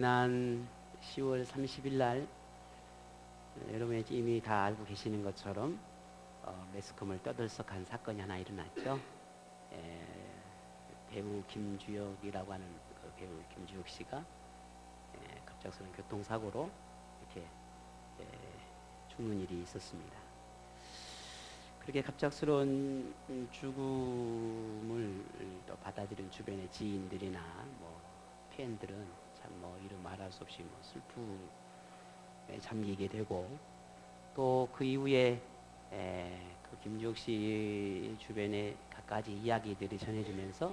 지난 10월 30일 날 여러분이 이미 다 알고 계시는 것처럼 매스컴을 떠들썩한 사건이 하나 일어났죠. 배우 김주혁이라고 하는 그 배우 김주혁 씨가 갑작스러운 교통사고로 이렇게 죽는 일이 있었습니다. 그렇게 갑작스러운 죽음을 또 받아들인 주변의 지인들이나 팬들은 참 이루 말할 수 없이 슬픔에 잠기게 되고, 또 그 이후에 그 김주혁 씨 주변에 갖가지 이야기들이 전해지면서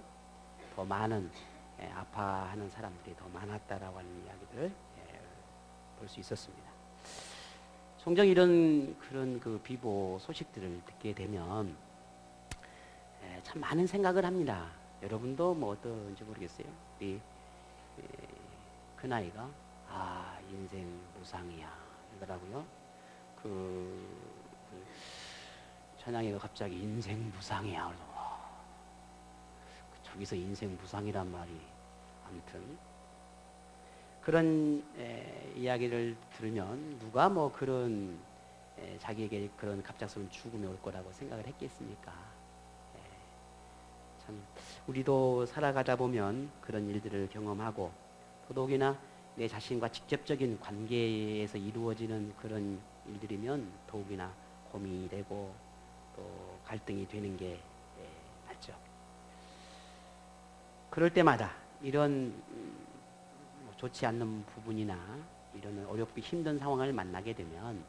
더 많은 아파하는 사람들이 더 많았다라고 하는 이야기들을 볼 수 있었습니다. 종종 그런 그 비보 소식들을 듣게 되면 참 많은 생각을 합니다. 여러분도 어떤지 모르겠어요. 우리 그 나이가 인생 무상이야 이러더라고요. 천양이가 갑자기 인생 무상이야 그래서 저기서 인생 무상이란 말이, 아무튼 그런 이야기를 들으면 누가 그런 자기에게 그런 갑작스러운 죽음이 올 거라고 생각을 했겠습니까? 참 우리도 살아가다 보면 그런 일들을 경험하고, 더더욱이나 내 자신과 직접적인 관계에서 이루어지는 그런 일들이면 더욱이나 고민이 되고 또 갈등이 되는 게 맞죠. 그럴 때마다 이런 좋지 않는 부분이나 이런 어렵고 힘든 상황을 만나게 되면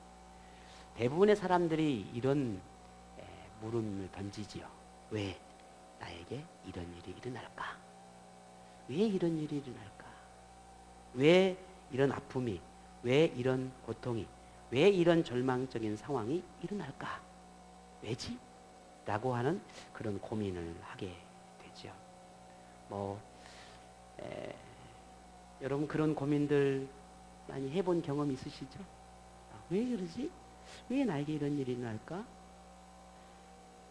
대부분의 사람들이 이런 물음을 던지지요. 왜 나에게 이런 일이 일어날까? 왜 이런 일이 일어날까? 왜 이런 아픔이, 왜 이런 고통이, 왜 이런 절망적인 상황이 일어날까? 왜지? 라고 하는 그런 고민을 하게 되죠. 여러분 그런 고민들 많이 해본 경험 있으시죠? 왜 그러지? 왜 나에게 이런 일이 일어날까?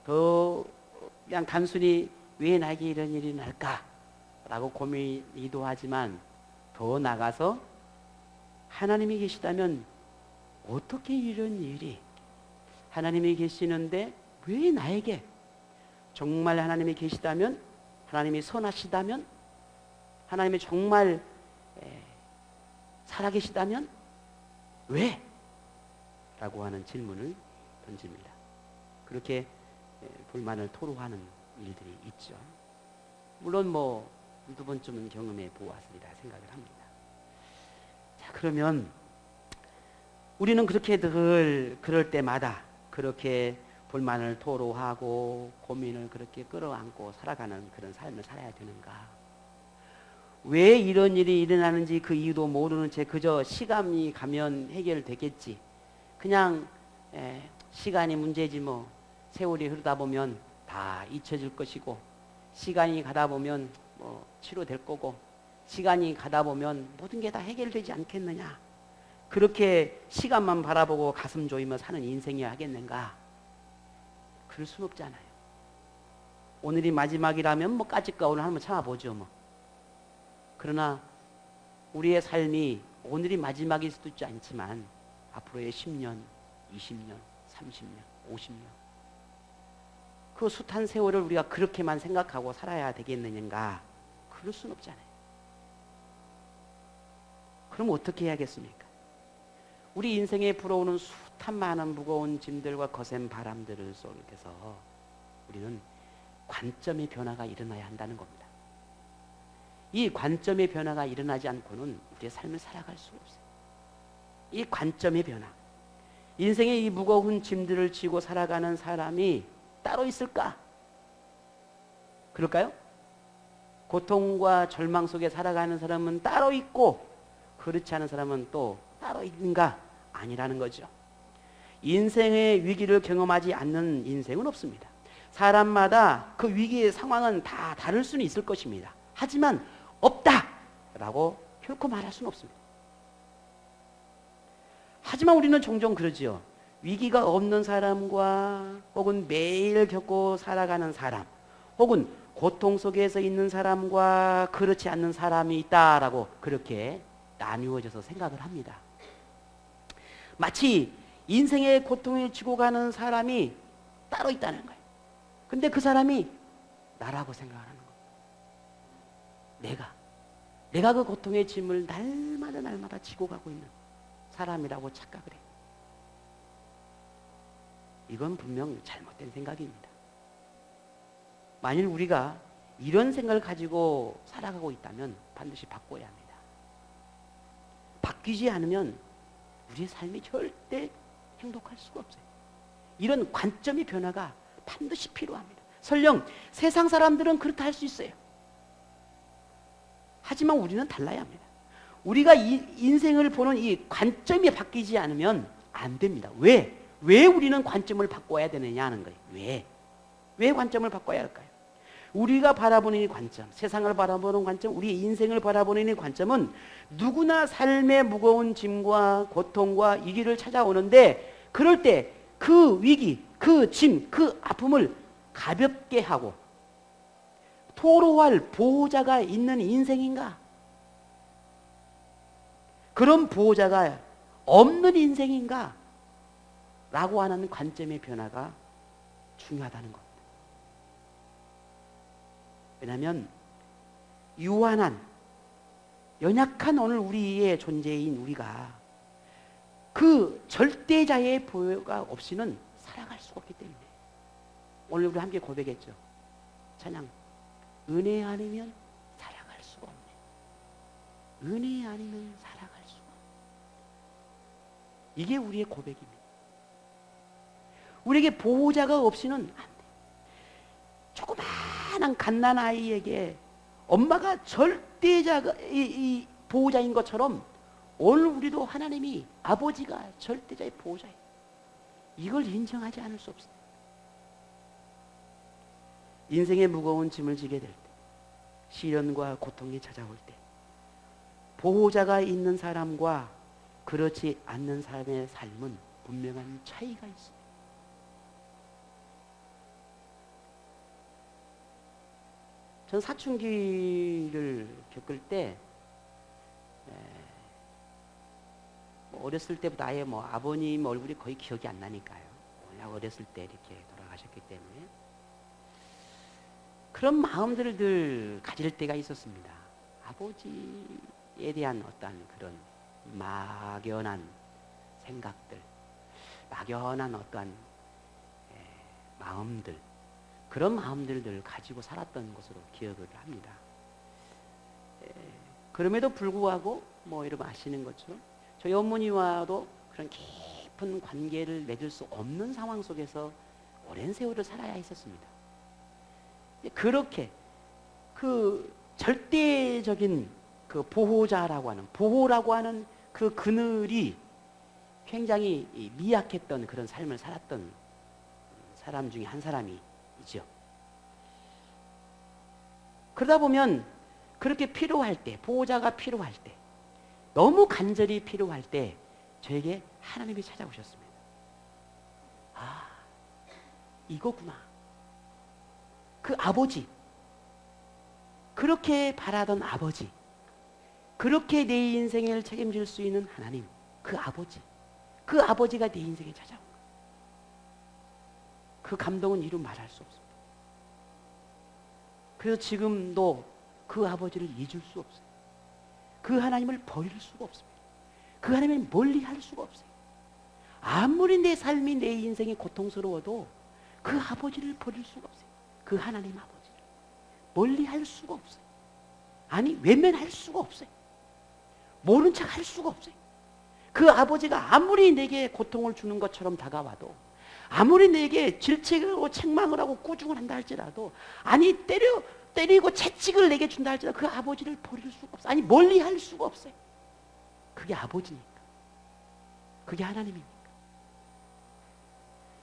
그냥 단순히 왜 나에게 이런 일이 일어날까? 라고 고민이도 하지만 더 나가서 하나님이 계시다면 어떻게 이런 일이, 하나님이 계시는데 왜 나에게, 정말 하나님이 계시다면, 하나님이 선하시다면, 하나님이 정말 살아계시다면 왜? 라고 하는 질문을 던집니다. 그렇게 불만을 토로하는 일들이 있죠. 물론 한두 번쯤은 경험해 보았으리라 생각을 합니다. 자, 그러면 우리는 그렇게 늘 그럴 때마다 그렇게 불만을 토로하고 고민을 그렇게 끌어안고 살아가는 그런 삶을 살아야 되는가? 왜 이런 일이 일어나는지 그 이유도 모르는 채 그저 시간이 가면 해결되겠지, 그냥 시간이 문제지 세월이 흐르다 보면 다 잊혀질 것이고, 시간이 가다 보면 치료될 거고, 시간이 가다 보면 모든 게 다 해결되지 않겠느냐, 그렇게 시간만 바라보고 가슴 조이며 사는 인생이어야 하겠는가? 그럴 순 없잖아요. 오늘이 마지막이라면 까짓거 오늘 한번 참아보죠. 그러나 우리의 삶이 오늘이 마지막일 수도 있지 않지만 앞으로의 10년, 20년, 30년, 50년, 그 숱한 세월을 우리가 그렇게만 생각하고 살아야 되겠느냐? 그럴 순 없잖아요. 그럼 어떻게 해야겠습니까? 우리 인생에 불어오는 숱한 많은 무거운 짐들과 거센 바람들을 속에서 우리는 관점의 변화가 일어나야 한다는 겁니다. 이 관점의 변화가 일어나지 않고는 우리의 삶을 살아갈 수가 없어요. 이 관점의 변화, 인생의 이 무거운 짐들을 지고 살아가는 사람이 따로 있을까? 그럴까요? 고통과 절망 속에 살아가는 사람은 따로 있고, 그렇지 않은 사람은 또 따로 있는가? 아니라는 거죠. 인생의 위기를 경험하지 않는 인생은 없습니다. 사람마다 그 위기의 상황은 다 다를 수는 있을 것입니다. 하지만 없다라고 결코 말할 수는 없습니다. 하지만 우리는 종종 그러지요. 위기가 없는 사람과 혹은 매일 겪고 살아가는 사람, 혹은 고통 속에서 있는 사람과 그렇지 않는 사람이 있다라고 그렇게 나뉘어져서 생각을 합니다. 마치 인생의 고통에 지고 가는 사람이 따로 있다는 거예요. 근데 그 사람이 나라고 생각하는 거예요. 내가 그 고통의 짐을 날마다 지고 가고 있는 사람이라고 착각을 해요. 이건 분명 잘못된 생각입니다. 만일 우리가 이런 생각을 가지고 살아가고 있다면 반드시 바꿔야 합니다. 바뀌지 않으면 우리의 삶이 절대 행복할 수가 없어요. 이런 관점의 변화가 반드시 필요합니다. 설령 세상 사람들은 그렇다 할 수 있어요. 하지만 우리는 달라야 합니다. 우리가 이 인생을 보는 이 관점이 바뀌지 않으면 안 됩니다. 왜 우리는 관점을 바꿔야 되느냐 하는 거예요. 왜 관점을 바꿔야 할까요? 우리가 바라보는 이 관점, 세상을 바라보는 관점, 우리 인생을 바라보는 이 관점은 누구나 삶의 무거운 짐과 고통과 위기를 찾아오는데, 그럴 때 그 위기, 그 짐, 그 아픔을 가볍게 하고 토로할 보호자가 있는 인생인가? 그런 보호자가 없는 인생인가? 라고 하는 관점의 변화가 중요하다는 겁니다. 왜냐하면 유한한, 연약한 오늘 우리의 존재인 우리가 그 절대자의 보호가 없이는 살아갈 수가 없기 때문에 오늘 우리 함께 고백했죠. 찬양, 은혜 아니면 살아갈 수가 없네. 은혜 아니면 살아갈 수가 없네. 이게 우리의 고백입니다. 우리에게 보호자가 없이는 안 돼. 조그마한 갓난 아이에게 엄마가 절대자가 이 보호자인 것처럼 오늘 우리도 하나님이 아버지가 절대자의 보호자예요. 이걸 인정하지 않을 수 없어요. 인생의 무거운 짐을 지게 될 때, 시련과 고통이 찾아올 때, 보호자가 있는 사람과 그렇지 않는 사람의 삶은 분명한 차이가 있습니다. 전 사춘기를 겪을 때 어렸을 때부터 아예 아버님 얼굴이 거의 기억이 안 나니까요. 워낙 어렸을 때 이렇게 돌아가셨기 때문에 그런 마음들을 늘 가질 때가 있었습니다. 아버지에 대한 어떤 그런 막연한 생각들, 막연한 어떤 마음들, 그런 마음들을 늘 가지고 살았던 것으로 기억을 합니다. 그럼에도 불구하고 여러분 아시는 것처럼 저희 어머니와도 그런 깊은 관계를 맺을 수 없는 상황 속에서 오랜 세월을 살아야 했었습니다. 그렇게 그 절대적인 그 보호라고 하는 그 그늘이 굉장히 미약했던 그런 삶을 살았던 사람 중에 한 사람이죠. 그러다 보면 그렇게 필요할 때, 보호자가 필요할 때, 너무 간절히 필요할 때 저에게 하나님이 찾아오셨습니다. 아, 이거구나. 그 아버지, 그렇게 바라던 아버지, 그렇게 내 인생을 책임질 수 있는 하나님, 그 아버지가 내 인생에 찾아온 거예요. 그 감동은 이루 말할 수 없습니다. 그래서 지금도 그 아버지를 잊을 수 없어요. 그 하나님을 버릴 수가 없습니다. 그 하나님을 멀리할 수가 없어요. 아무리 내 삶이 내 인생이 고통스러워도 그 아버지를 버릴 수가 없어요. 그 하나님 아버지를 멀리할 수가 없어요. 아니, 외면할 수가 없어요. 모른 척 할 수가 없어요. 그 아버지가 아무리 내게 고통을 주는 것처럼 다가와도, 아무리 내게 질책을 책망을 하고 꾸중을 한다 할지라도, 아니 때리고 채찍을 내게 준다 할지라도 그 아버지를 버릴 수가 없어요. 아니 멀리할 수가 없어요. 그게 아버지니까. 그게 하나님이니까.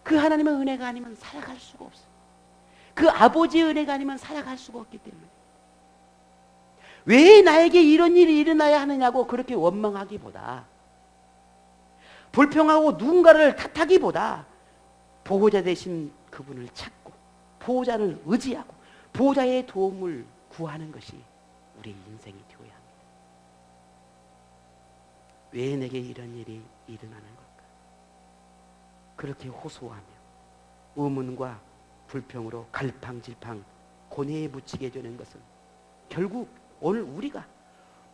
그 하나님의 은혜가 아니면 살아갈 수가 없어요. 그 아버지의 은혜가 아니면 살아갈 수가 없기 때문에. 왜 나에게 이런 일이 일어나야 하느냐고 그렇게 원망하기보다, 불평하고 누군가를 탓하기보다 보호자 되신 그분을 찾고 보호자를 의지하고 보호자의 도움을 구하는 것이 우리 인생이 되어야 합니다. 왜 내게 이런 일이 일어나는 걸까? 그렇게 호소하며 의문과 불평으로 갈팡질팡 고뇌에 묻히게 되는 것은 결국 오늘 우리가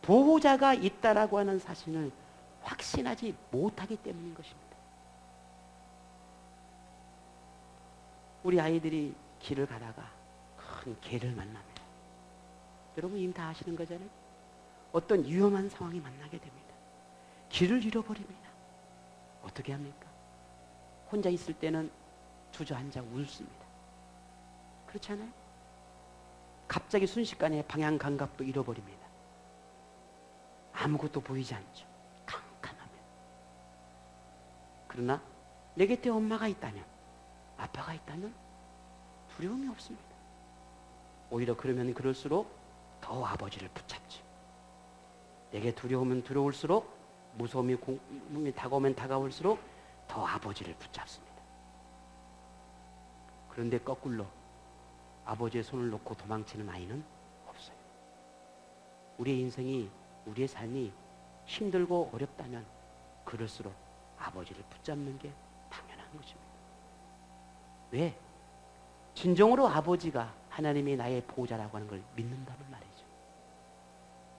보호자가 있다라고 하는 사실을 확신하지 못하기 때문인 것입니다. 우리 아이들이 길을 가다가 큰 개를 만나면, 여러분 이미 다 아시는 거잖아요. 어떤 위험한 상황이 만나게 됩니다. 길을 잃어버립니다. 어떻게 합니까? 혼자 있을 때는 주저앉아 울습니다. 그렇지 않아요? 갑자기 순식간에 방향 감각도 잃어버립니다. 아무것도 보이지 않죠. 캄캄하면. 그러나 내 곁에 엄마가 있다면, 아빠가 있다면 두려움이 없습니다. 오히려 그러면 그럴수록 더 아버지를 붙잡죠. 내게 두려우면 두려울수록, 무서움이 다가오면 다가올수록 더 아버지를 붙잡습니다. 그런데 거꾸로 아버지의 손을 놓고 도망치는 아이는 없어요. 우리의 인생이, 우리의 삶이 힘들고 어렵다면 그럴수록 아버지를 붙잡는 게 당연한 것입니다. 왜? 진정으로 아버지가 하나님이 나의 보호자라고 하는 걸 믿는다는 말이죠.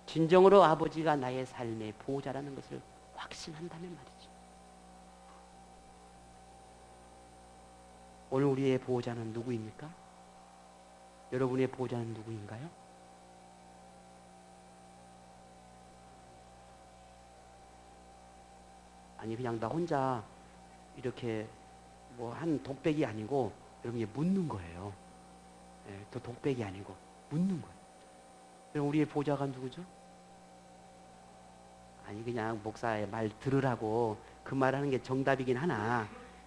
진정으로 아버지가 나의 삶의 보호자라는 것을 확신한다는 말이죠. 오늘 우리의 보호자는 누구입니까? 여러분의 보호자는 누구인가요? 아니 그냥 나 혼자 이렇게 뭐 한 독백이 아니고 여러분이 묻는 거예요. 예, 또 독백이 아니고 묻는 거예요. 그럼 우리의 보호자가 누구죠? 아니 그냥 목사의 말 들으라고 그 말하는 게 정답이긴 하나,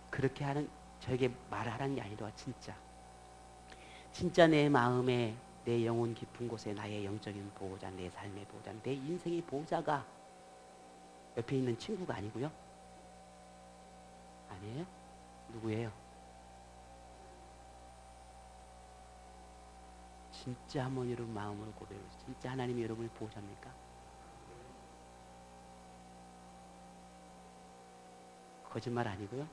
그렇게 하는 저에게 말하라는 게 아니라 진짜 내 마음에, 내 영혼 깊은 곳에 나의 영적인 보호자, 내 삶의 보호자, 내 인생의 보호자가 옆에 있는 친구가 아니고요. 아니에요? 누구예요? 진짜 한번 여러분 마음으로 고백해보세요. 진짜 하나님이 여러분의 보호자입니까? 거짓말 아니고요.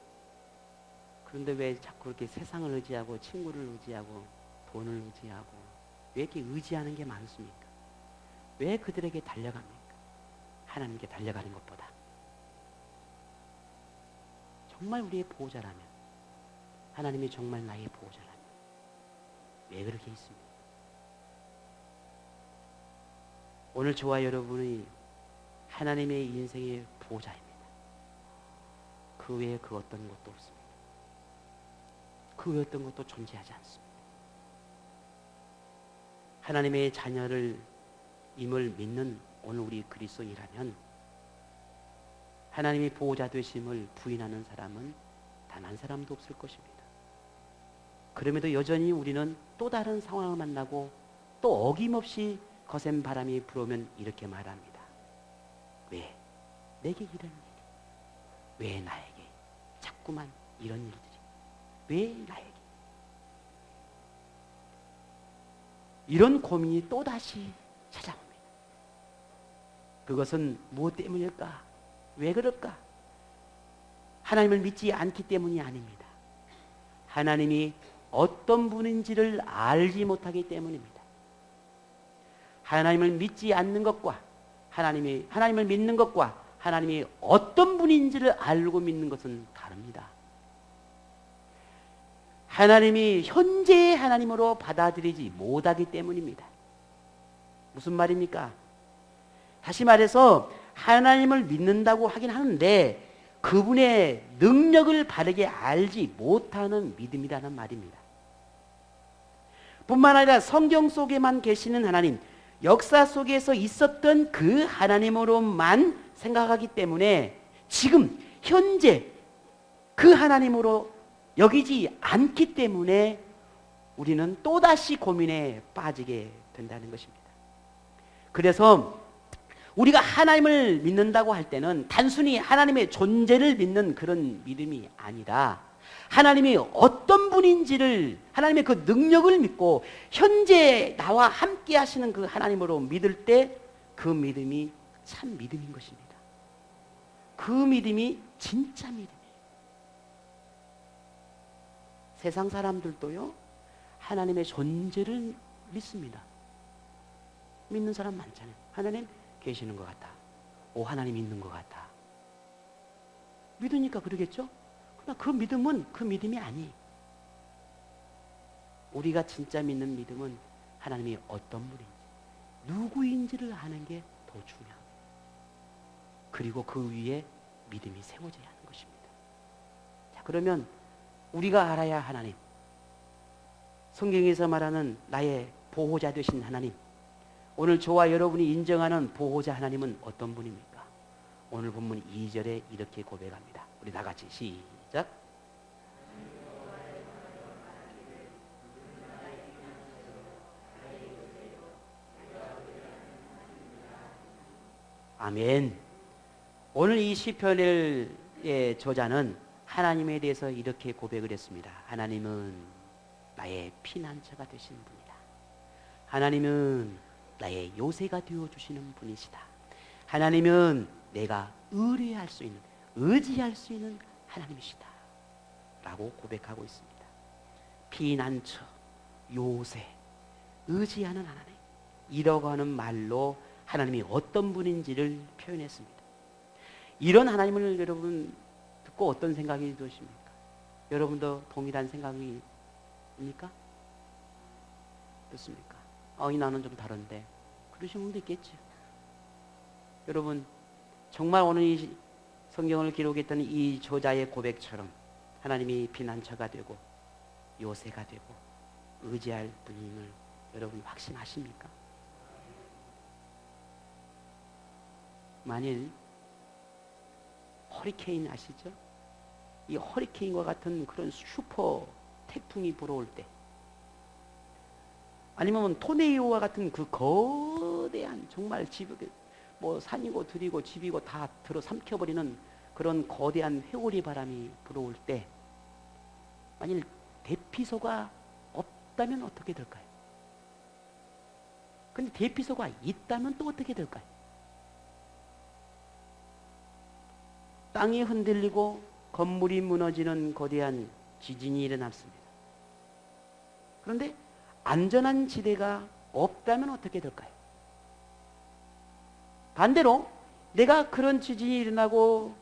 그런데 왜 자꾸 그렇게 세상을 의지하고 친구를 의지하고 돈을 의지하고 왜 이렇게 의지하는 게 많습니까? 왜 그들에게 달려갑니까? 하나님께 달려가는 것보다. 정말 우리의 보호자라면, 하나님이 정말 나의 보호자라면 왜 그렇게 있습니까? 오늘 저와 여러분이 하나님의 인생의 보호자입니다. 그 외에 그 어떤 것도 없습니다. 그 외 어떤 것도 존재하지 않습니다. 하나님의 자녀를 임을 믿는 오늘 우리 그리스도인이라면 하나님의 보호자 되심을 부인하는 사람은 단 한 사람도 없을 것입니다. 그럼에도 여전히 우리는 또 다른 상황을 만나고 또 어김없이 거센 바람이 불어오면 이렇게 말합니다. 왜? 내게 이런 일이? 왜 나에게? 자꾸만 이런 일들이? 왜 나에게? 이런 고민이 또다시 찾아옵니다. 그것은 무엇 때문일까? 왜 그럴까? 하나님을 믿지 않기 때문이 아닙니다. 하나님이 어떤 분인지를 알지 못하기 때문입니다. 하나님을 믿지 않는 것과 하나님을 믿는 것과 하나님이 어떤 분인지를 알고 믿는 것은 다릅니다. 하나님이 현재의 하나님으로 받아들이지 못하기 때문입니다. 무슨 말입니까? 다시 말해서 하나님을 믿는다고 하긴 하는데 그분의 능력을 바르게 알지 못하는 믿음이라는 말입니다. 뿐만 아니라 성경 속에만 계시는 하나님, 역사 속에서 있었던 그 하나님으로만 생각하기 때문에 지금 현재 그 하나님으로 여기지 않기 때문에 우리는 또다시 고민에 빠지게 된다는 것입니다. 그래서 우리가 하나님을 믿는다고 할 때는 단순히 하나님의 존재를 믿는 그런 믿음이 아니라 하나님이 어떤 분인지를, 하나님의 그 능력을 믿고 현재 나와 함께 하시는 그 하나님으로 믿을 때 그 믿음이 참 믿음인 것입니다. 그 믿음이 진짜 믿음이에요. 세상 사람들도요, 하나님의 존재를 믿습니다. 믿는 사람 많잖아요. 하나님 계시는 것 같다. 오, 하나님 있는 것 같다. 믿으니까 그러겠죠? 그러나 그 믿음은 그 믿음이 아니에요. 우리가 진짜 믿는 믿음은 하나님이 어떤 분인지, 누구인지를 아는 게 더 중요합니다. 그리고 그 위에 믿음이 세워져야 하는 것입니다. 자, 그러면 우리가 알아야 하나님, 성경에서 말하는 나의 보호자 되신 하나님, 오늘 저와 여러분이 인정하는 보호자 하나님은 어떤 분입니까? 오늘 본문 2절에 이렇게 고백합니다. 우리 다 같이 시작. 아멘. 오늘 이 시편의 저자는 하나님에 대해서 이렇게 고백을 했습니다. 하나님은 나의 피난처가 되시는 분이다. 하나님은 나의 요새가 되어주시는 분이시다. 하나님은 내가 의뢰할 수 있는, 의지할 수 있는 하나님이시다 라고 고백하고 있습니다. 피난처, 요새, 의지하는 하나님, 이라고 하는 말로 하나님이 어떤 분인지를 표현했습니다. 이런 하나님을 여러분 듣고 어떤 생각이 드십니까? 여러분도 동일한 생각입니까? 어떻습니까? 이 나는 좀 다른데, 그러신 분도 있겠죠. 여러분, 정말 오늘 이 성경을 기록했던 이 저자의 고백처럼 하나님이 피난처가 되고 요새가 되고 의지할 분임을 여러분 확신하십니까? 만일 허리케인 아시죠? 이 허리케인과 같은 그런 슈퍼 태풍이 불어올 때, 아니면 토네이도와 같은 그 거대한 정말 뭐 산이고 들이고 집이고 다 들어 삼켜버리는 그런 거대한 회오리 바람이 불어올 때, 만일 대피소가 없다면 어떻게 될까요? 근데 대피소가 있다면 또 어떻게 될까요? 땅이 흔들리고 건물이 무너지는 거대한 지진이 일어났습니다. 그런데 안전한 지대가 없다면 어떻게 될까요? 반대로 내가 그런 지진이 일어나고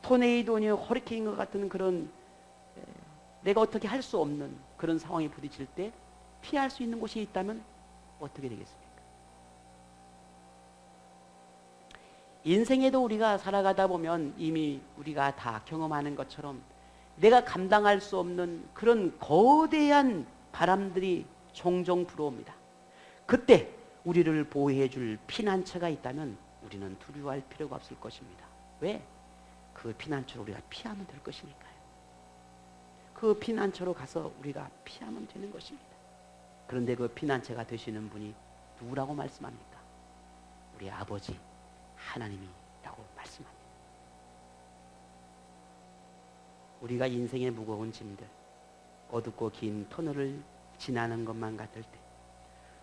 토네이도니 허리케인과 같은 그런 내가 어떻게 할 수 없는 그런 상황에 부딪힐 때 피할 수 있는 곳이 있다면 어떻게 되겠습니까? 인생에도 우리가 살아가다 보면 이미 우리가 다 경험하는 것처럼 내가 감당할 수 없는 그런 거대한 바람들이 종종 불어옵니다. 그때 우리를 보호해 줄 피난처가 있다면 우리는 두려워할 필요가 없을 것입니다. 왜? 그 피난처로 우리가 피하면 될 것이니까요. 그 피난처로 가서 우리가 피하면 되는 것입니다. 그런데 그 피난처가 되시는 분이 누구라고 말씀합니까? 우리 아버지 하나님이라고 말씀합니다. 우리가 인생의 무거운 짐들, 어둡고 긴 터널을 지나는 것만 같을 때,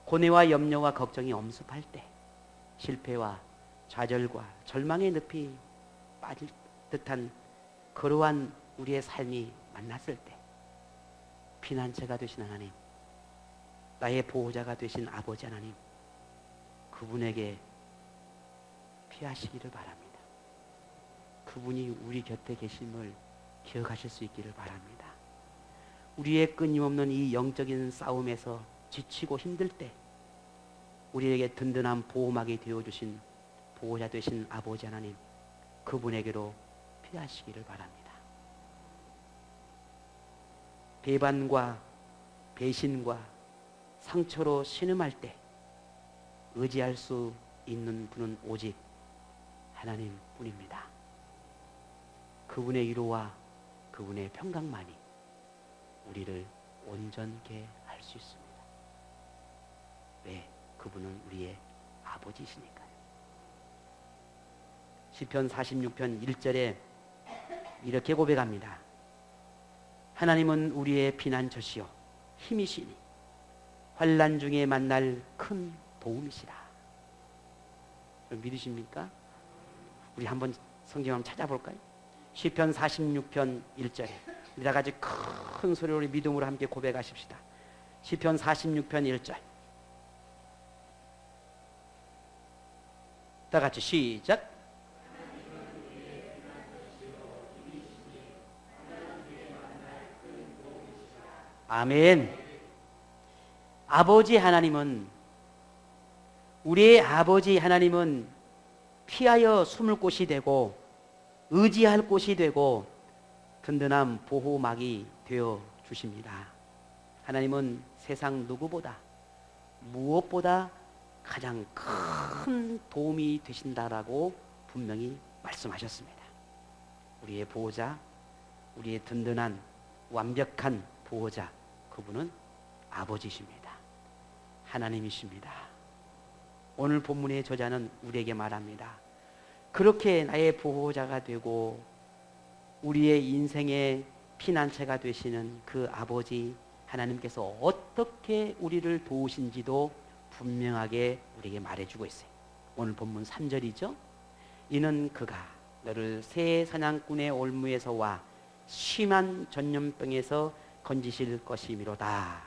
고뇌와 염려와 걱정이 엄습할 때, 실패와 좌절과 절망의 늪이 빠질 듯한 그러한 우리의 삶이 만났을 때, 피난처가 되신 하나님, 나의 보호자가 되신 아버지 하나님, 그분에게 피하시기를 바랍니다. 그분이 우리 곁에 계심을 기억하실 수 있기를 바랍니다. 우리의 끊임없는 이 영적인 싸움에서 지치고 힘들 때 우리에게 든든한 보호막이 되어주신 보호자 되신 아버지 하나님, 그분에게로 피하시기를 바랍니다. 배반과 배신과 상처로 신음할 때 의지할 수 있는 분은 오직 하나님 뿐입니다. 그분의 위로와 그분의 평강만이 우리를 온전케 할 수 있습니다. 왜? 그분은 우리의 아버지시니까요. 시편 46편 1절에 이렇게 고백합니다. 하나님은 우리의 피난처시요 힘이시니 환난 중에 만날 큰 도움이시라. 믿으십니까? 우리 한번 성경 한번 찾아볼까요? 시편 46편 1절에 우리 다 같이 큰 소리로 우리 믿음으로 함께 고백하십시다. 시편 46편 1절. 다 같이 시작. 아멘. 아버지 하나님은, 우리의 아버지 하나님은 피하여 숨을 곳이 되고 의지할 곳이 되고 든든한 보호막이 되어 주십니다. 하나님은 세상 누구보다 무엇보다 가장 큰 도움이 되신다라고 분명히 말씀하셨습니다. 우리의 보호자, 우리의 든든한 완벽한 보호자, 그분은 아버지십니다. 하나님이십니다. 오늘 본문의 저자는 우리에게 말합니다. 그렇게 나의 보호자가 되고 우리의 인생의 피난처가 되시는 그 아버지 하나님께서 어떻게 우리를 도우신지도 분명하게 우리에게 말해주고 있어요. 오늘 본문 3절이죠. 이는 그가 너를 새 사냥꾼의 올무에서와 심한 전염병에서 건지실 것이미로다.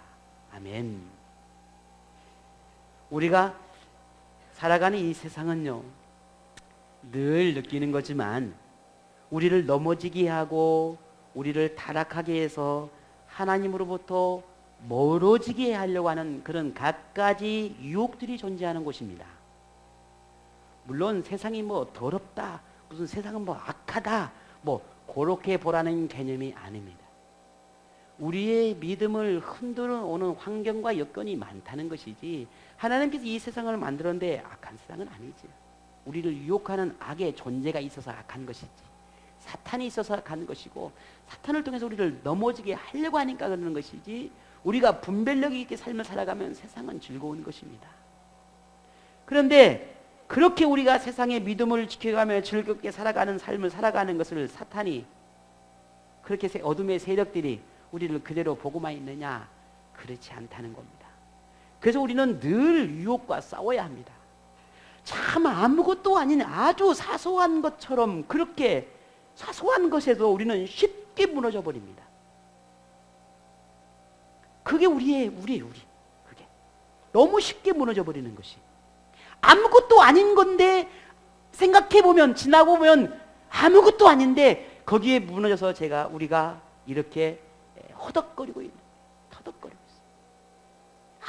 아멘. 우리가 살아가는 이 세상은요, 늘 느끼는 거지만 우리를 넘어지게 하고 우리를 타락하게 해서 하나님으로부터 멀어지게 하려고 하는 그런 갖가지 유혹들이 존재하는 곳입니다. 물론 세상이 뭐 더럽다, 무슨 세상은 뭐 악하다, 뭐 그렇게 보라는 개념이 아닙니다. 우리의 믿음을 흔들어 오는 환경과 여건이 많다는 것이지, 하나님께서 이 세상을 만들었는데 악한 세상은 아니지. 우리를 유혹하는 악의 존재가 있어서 악한 것이지, 사탄이 있어서 악한 것이고, 사탄을 통해서 우리를 넘어지게 하려고 하니까 그러는 것이지, 우리가 분별력 있게 삶을 살아가면 세상은 즐거운 것입니다. 그런데 그렇게 우리가 세상의 믿음을 지켜가며 즐겁게 살아가는 삶을 살아가는 것을 사탄이, 그렇게 어둠의 세력들이 우리를 그대로 보고만 있느냐? 그렇지 않다는 겁니다. 그래서 우리는 늘 유혹과 싸워야 합니다. 참 아무것도 아닌 아주 사소한 것처럼, 그렇게 사소한 것에도 우리는 쉽게 무너져 버립니다. 그게 우리. 그게 너무 쉽게 무너져 버리는 것이. 아무것도 아닌 건데, 생각해보면, 지나고 보면 아무것도 아닌데, 거기에 무너져서 우리가 이렇게 터덕거리고 있어요.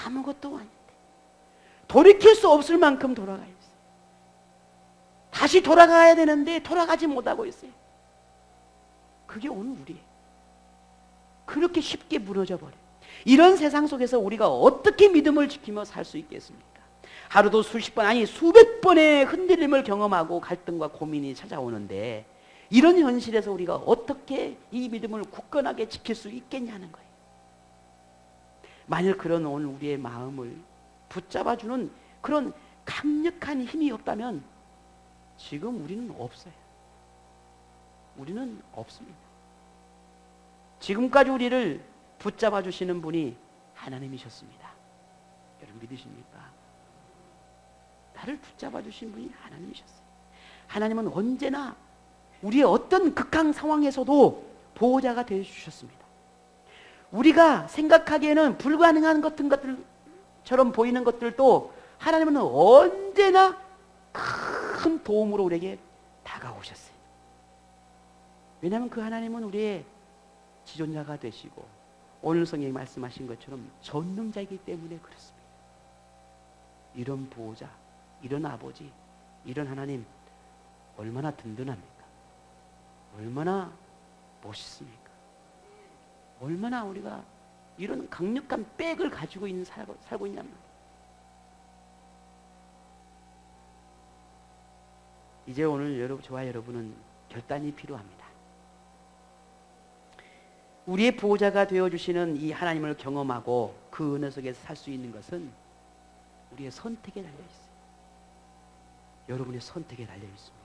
아무것도 아닌데. 돌이킬 수 없을 만큼 돌아가 있어요. 다시 돌아가야 되는데 돌아가지 못하고 있어요. 그게 오늘 우리예요. 그렇게 쉽게 무너져 버려요. 이런 세상 속에서 우리가 어떻게 믿음을 지키며 살 수 있겠습니까? 하루도 수십 번, 아니 수백 번의 흔들림을 경험하고 갈등과 고민이 찾아오는데, 이런 현실에서 우리가 어떻게 이 믿음을 굳건하게 지킬 수 있겠냐는 거예요. 만일 그런 오늘 우리의 마음을 붙잡아주는 그런 강력한 힘이 없다면 지금 우리는 없어요. 우리는 없습니다. 지금까지 우리를 붙잡아 주시는 분이 하나님이셨습니다. 여러분 믿으십니까? 나를 붙잡아 주신 분이 하나님이셨어요. 하나님은 언제나 우리의 어떤 극한 상황에서도 보호자가 되어 주셨습니다. 우리가 생각하기에는 불가능한 것들처럼 보이는 것들도 하나님은 언제나 큰 도움으로 우리에게 다가오셨어요. 왜냐하면 그 하나님은 우리의 지존자가 되시고 오늘 성경이 말씀하신 것처럼 전능자이기 때문에 그렇습니다. 이런 보호자, 이런 아버지, 이런 하나님 얼마나 든든합니까? 얼마나 멋있습니까? 얼마나 우리가 이런 강력한 백을 가지고 살고 있냔 말이에요. 이제 오늘 저와 여러분은 결단이 필요합니다. 우리의 보호자가 되어주시는 이 하나님을 경험하고 그 은혜 속에서 살 수 있는 것은 우리의 선택에 달려있어요. 여러분의 선택에 달려있습니다.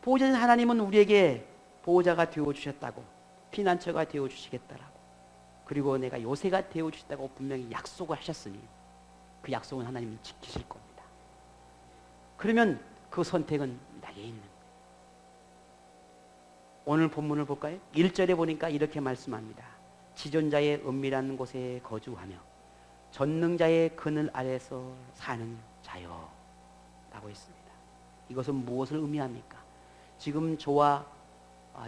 보호자인 하나님은 우리에게 보호자가 되어주셨다고, 피난처가 되어주시겠다라고, 그리고 내가 요새가 되어주셨다고 분명히 약속을 하셨으니 그 약속은 하나님은 지키실 겁니다. 그러면 그 선택은 자기에 있는 거예요. 오늘 본문을 볼까요? 1절에 보니까 이렇게 말씀합니다. 지존자의 은밀한 곳에 거주하며 전능자의 그늘 아래서 사는 자요 라고 했습니다. 이것은 무엇을 의미합니까? 지금 저와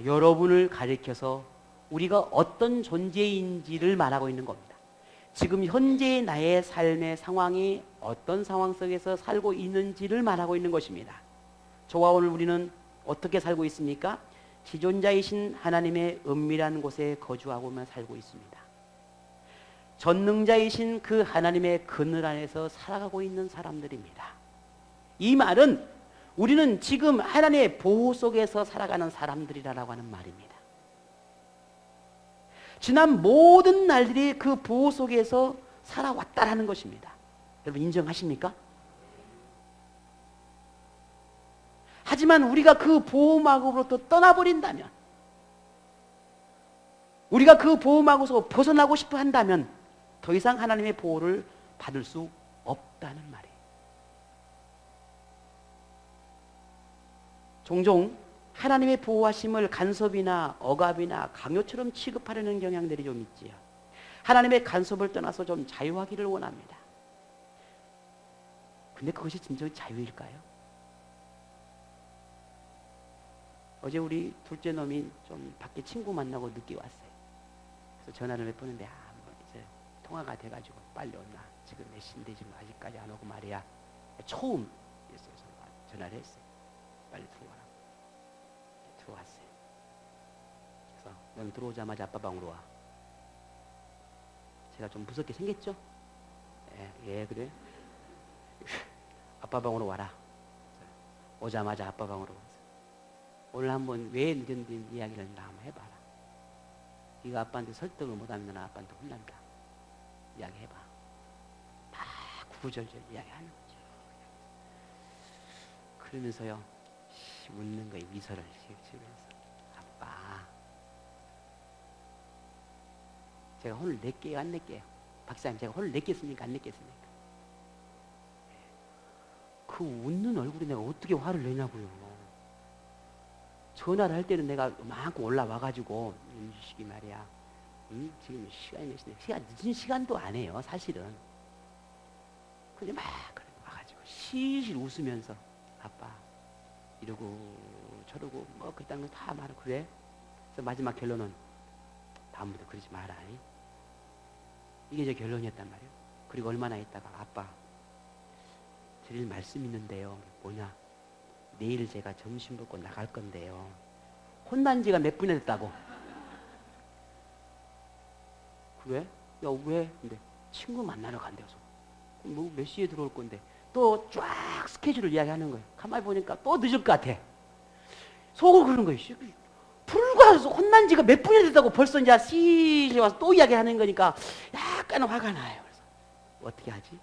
여러분을 가리켜서 우리가 어떤 존재인지를 말하고 있는 겁니다. 지금 현재의 나의 삶의 상황이 어떤 상황 속에서 살고 있는지를 말하고 있는 것입니다. 저와 오늘 우리는 어떻게 살고 있습니까? 지존자이신 하나님의 은밀한 곳에 거주하고만 살고 있습니다. 전능자이신 그 하나님의 그늘 안에서 살아가고 있는 사람들입니다. 이 말은 우리는 지금 하나님의 보호 속에서 살아가는 사람들이라고 하는 말입니다. 지난 모든 날들이 그 보호 속에서 살아왔다라는 것입니다. 여러분 인정하십니까? 하지만 우리가 그 보호막으로부터 떠나버린다면, 우리가 그 보호막에서 벗어나고 싶어 한다면 더 이상 하나님의 보호를 받을 수 없다는 말이에요. 종종 하나님의 보호하심을 간섭이나 억압이나 강요처럼 취급하려는 경향들이 좀 있지요. 하나님의 간섭을 떠나서 좀 자유하기를 원합니다. 근데 그것이 진정 자유일까요? 어제 우리 둘째 놈이 좀 밖에 친구 만나고 늦게 왔어요. 그래서 전화를 몇 번 했는데 뭐 이제 통화가 돼가지고 빨리 온나. 지금 몇 시인데 지금 아직까지 안 오고 말이야. 처음 전화를 했어요. 빨리 들어와라. 들어왔어요. 그래서 넌 들어오자마자 아빠 방으로 와. 제가 좀 무섭게 생겼죠? 예 그래. 아빠 방으로 와라. 오자마자 아빠 방으로 와서 오늘 한번 왜 늦었는지 이야기를 한번 해봐라. 네가 아빠한테 설득을 못하면 나 아빠한테 혼난다. 이야기해봐. 다 구구절절 이야기하는 거죠. 그러면서요 웃는 거예요. 미소를 지으면서 아빠 제가 혼을 낼게요 안 낼게요? 박사님 제가 혼을 냈겠습니까 안 냈겠습니까? 그 웃는 얼굴에 내가 어떻게 화를 내냐고요. 전화를 할 때는 내가 많고 올라와가지고 윤주식이 말이야. 지금 시간이 몇 시인데 시간 늦은 시간도 안 해요 사실은. 근데 막 그래 와가지고 실실 웃으면서 아빠 이러고 저러고 뭐 그딴 거 다 말하고 그래. 그래서 마지막 결론은 다음부터 그러지 마라. 이게 제 결론이었단 말이에요. 그리고 얼마나 있다가 아빠 드릴 말씀 있는데요. 뭐냐? 내일 제가 점심 먹고 나갈 건데요. 혼난 지가 몇 분이 됐다고. 그래? 야 왜? 근데 친구 만나러 간대서. 뭐 몇 시에 들어올 건데. 또 쫙 스케줄을 이야기하는 거예요. 가만히 보니까 또 늦을 것 같아. 속으로 그러는 거예요. 불과 혼난 지가 몇 분이 됐다고 벌써 이제 시시 와서 또 이야기하는 거니까 약간 화가 나요. 그래서 어떻게 하지?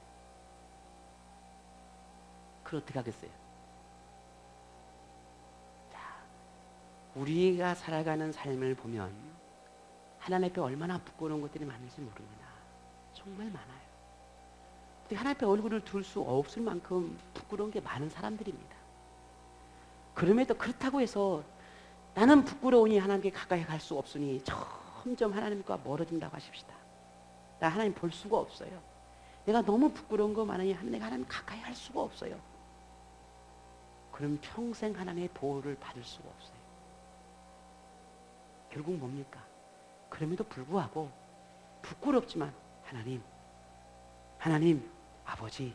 그걸 어떻게 하겠어요? 우리가 살아가는 삶을 보면 하나님 앞에 얼마나 부끄러운 것들이 많은지 모릅니다. 정말 많아요. 하나님 앞에 얼굴을 둘 수 없을 만큼 부끄러운 게 많은 사람들입니다. 그럼에도 그렇다고 해서 나는 부끄러우니 하나님께 가까이 갈 수 없으니 점점 하나님과 멀어진다고 하십시다. 나 하나님 볼 수가 없어요. 내가 너무 부끄러운 거 많으니 내가 하나님 가까이 할 수가 없어요. 그럼 평생 하나님의 보호를 받을 수가 없어요. 결국 뭡니까? 그럼에도 불구하고 부끄럽지만 하나님, 아버지,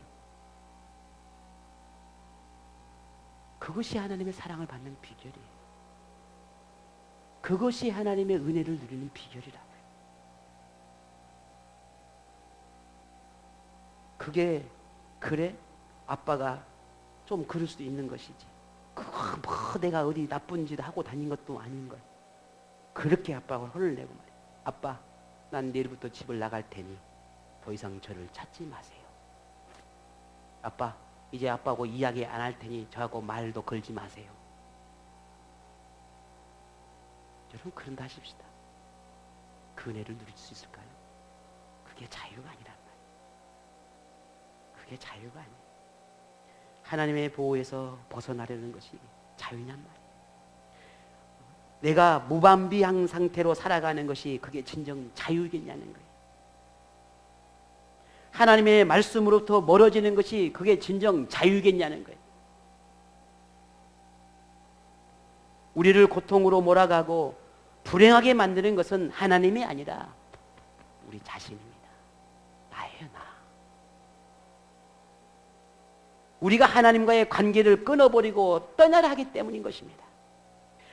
그것이 하나님의 사랑을 받는 비결이에요. 그것이 하나님의 은혜를 누리는 비결이라고요. 그게 그래? 아빠가 좀 그럴 수도 있는 것이지. 뭐 내가 어디 나쁜 짓 하고 다닌 것도 아닌 걸. 그렇게 아빠가 혼을 내고 말이야. 아빠, 난 내일부터 집을 나갈 테니 더 이상 저를 찾지 마세요. 아빠, 이제 아빠하고 이야기 안 할 테니 저하고 말도 걸지 마세요. 여러분 그런다 하십시다. 그 은혜를 누릴 수 있을까요? 그게 자유가 아니란 말이에요. 그게 자유가 아니에요. 하나님의 보호에서 벗어나려는 것이 자유냔 말이에요. 내가 무방비한 상태로 살아가는 것이 그게 진정 자유겠냐는 거예요. 하나님의 말씀으로부터 멀어지는 것이 그게 진정 자유겠냐는 거예요. 우리를 고통으로 몰아가고 불행하게 만드는 것은 하나님이 아니라 우리 자신입니다. 나예요, 나. 우리가 하나님과의 관계를 끊어버리고 떠나려 하기 때문인 것입니다.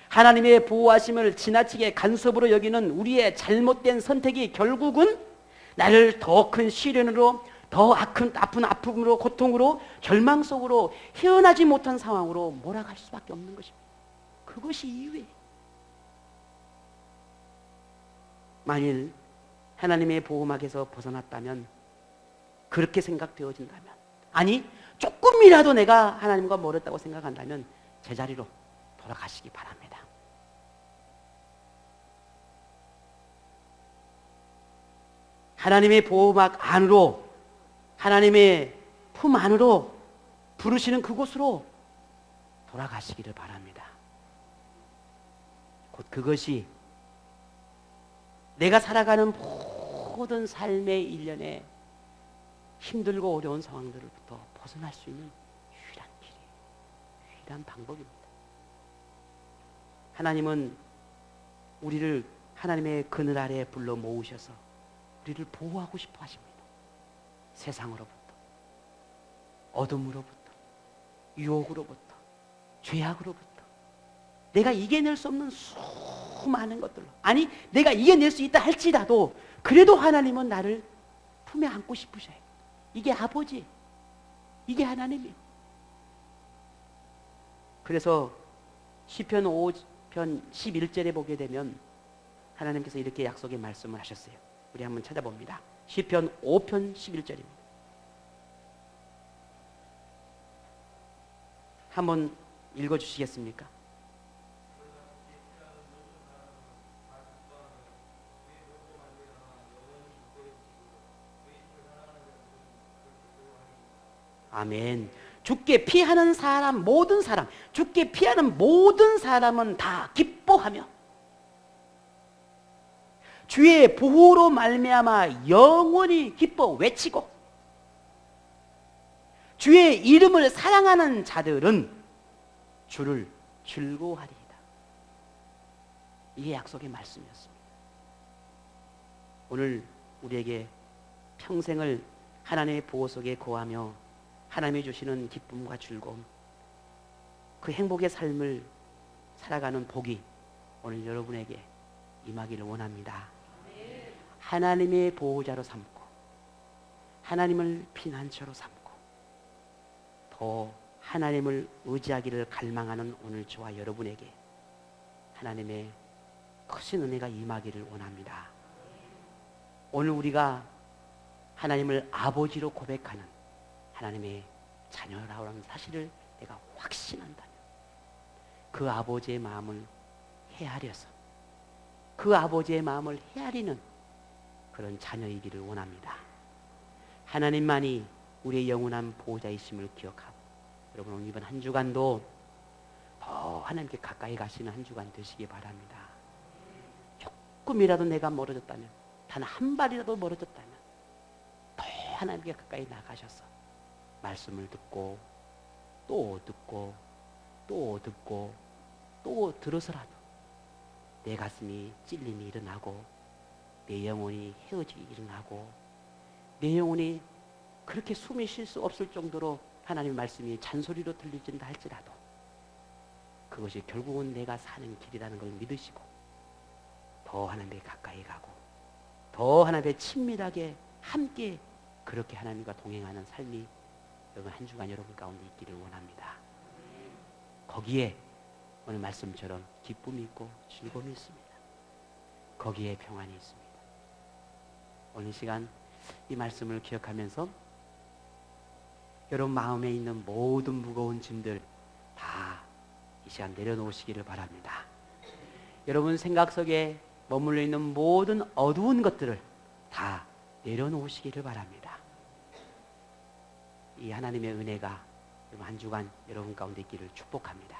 하나님의 보호하심을 지나치게 간섭으로 여기는 우리의 잘못된 선택이 결국은 나를 더 큰 시련으로, 더 아픈 아픔으로, 고통으로, 절망 속으로, 헤어나지 못한 상황으로 몰아갈 수밖에 없는 것입니다. 그것이 이유예요. 만일 하나님의 보호막에서 벗어났다면, 그렇게 생각되어진다면, 아니 조금이라도 내가 하나님과 멀었다고 생각한다면 제자리로 돌아가시기 바랍니다. 하나님의 보호막 안으로, 하나님의 품 안으로 부르시는 그곳으로 돌아가시기를 바랍니다. 곧 그것이 내가 살아가는 모든 삶의 일련에 힘들고 어려운 상황들로부터 벗어날 수 있는 유일한 길이에요. 유일한 방법입니다. 하나님은 우리를 하나님의 그늘 아래에 불러 모으셔서 우리를 보호하고 싶어 하십니다. 세상으로부터, 어둠으로부터, 유혹으로부터, 죄악으로부터, 내가 이겨낼 수 없는 수많은 것들로, 아니 내가 이겨낼 수 있다 할지라도 그래도 하나님은 나를 품에 안고 싶으셔요. 이게 아버지, 이게 하나님이에요. 그래서 시편 5편 11절에 보게 되면 하나님께서 이렇게 약속의 말씀을 하셨어요. 우리 한번 찾아봅니다. 시편 5편 11절입니다. 한번 읽어주시겠습니까? 아멘. 주께 피하는 사람, 모든 사람, 주께 피하는 모든 사람은 다 기뻐하며 주의 보호로 말미암아 영원히 기뻐 외치고 주의 이름을 사랑하는 자들은 주를 즐거워하리이다. 이게 약속의 말씀이었습니다. 오늘 우리에게 평생을 하나님의 보호 속에 거하며 하나님이 주시는 기쁨과 즐거움, 그 행복의 삶을 살아가는 복이 오늘 여러분에게 임하기를 원합니다. 하나님의 보호자로 삼고 하나님을 피난처로 삼고 더 하나님을 의지하기를 갈망하는 오늘 저와 여러분에게 하나님의 크신 은혜가 임하기를 원합니다. 오늘 우리가 하나님을 아버지로 고백하는 하나님의 자녀라는 사실을 내가 확신한다면 그 아버지의 마음을 헤아려서 그 아버지의 마음을 헤아리는 그런 자녀이기를 원합니다. 하나님만이 우리의 영원한 보호자이심을 기억하고 여러분 오늘 이번 한 주간도 더 하나님께 가까이 가시는 한 주간 되시기 바랍니다. 조금이라도 내가 멀어졌다면, 단 한 발이라도 멀어졌다면 더 하나님께 가까이 나가셔서 말씀을 듣고 또 듣고 또 듣고 또 들어서라도 내 가슴이 찔림이 일어나고 내 영혼이 헤어지기 일어나고 내 영혼이 그렇게 숨이 쉴 수 없을 정도로 하나님의 말씀이 잔소리로 들리진다 할지라도 그것이 결국은 내가 사는 길이라는 걸 믿으시고 더 하나님께 가까이 가고 더 하나님께 친밀하게 함께 그렇게 하나님과 동행하는 삶이 여러분 한 주간 여러분 가운데 있기를 원합니다. 거기에 오늘 말씀처럼 기쁨이 있고 즐거움이 있습니다. 거기에 평안이 있습니다. 오늘 시간 이 말씀을 기억하면서 여러분 마음에 있는 모든 무거운 짐들 다 이 시간 내려놓으시기를 바랍니다. 여러분 생각 속에 머물러 있는 모든 어두운 것들을 다 내려놓으시기를 바랍니다. 이 하나님의 은혜가 한 주간 여러분 가운데 있기를 축복합니다.